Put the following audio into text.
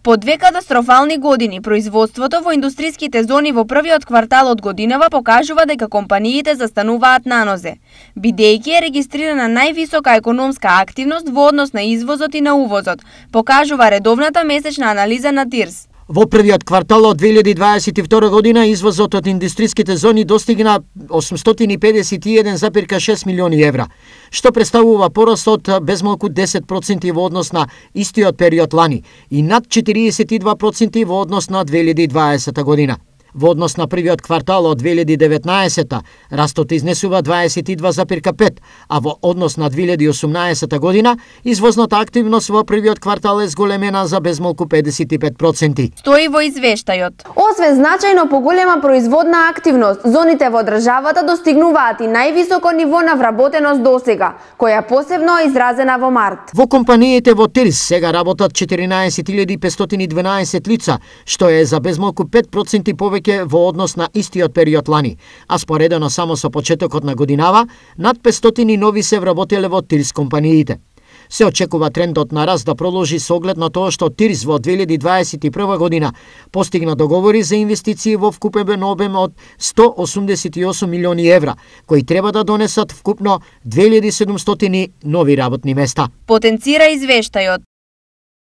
По две катастрофални години, производството во индустриските зони во првиот квартал од годинава покажува дека компаниите застануваат на нозе, бидејќи е регистрирана највисока економска активност во однос на извозот и на увозот, покажува редовната месечна анализа на ТИРС. Во првиот квартал од 2022 година извозот од индустриските зони достигна 851,6 милиони евра, што представува пораст од безмалку 10% во однос на истиот период лани и над 42% во однос на 2020 година. Во однос на првиот квартал од 2019 растот изнесува 22,5, а во однос на 2018 година извозната активност во првиот квартал е зголемена за безмалку 55%. Стои во извештајот. Освен значајно поголема производна активност, зоните во државата достигнуваат и највисоко ниво на вработеност досега, која посебно е изразена во март. Во компаниите во ТИРС сега работат 14.512 лица, што е за безмалку 5% повеќе во однос на истиот период лани, а споредено само со почетокот на годинава, над 500 нови се вработеле во ТИРС компаниите. Се очекува трендот на раст да продолжи со оглед на тоа што ТИРС во 2021 година постигна договори за инвестиции во вкупен обем од 188 милиони евра, кои треба да донесат вкупно 2700 нови работни места. Потенцира извештајот.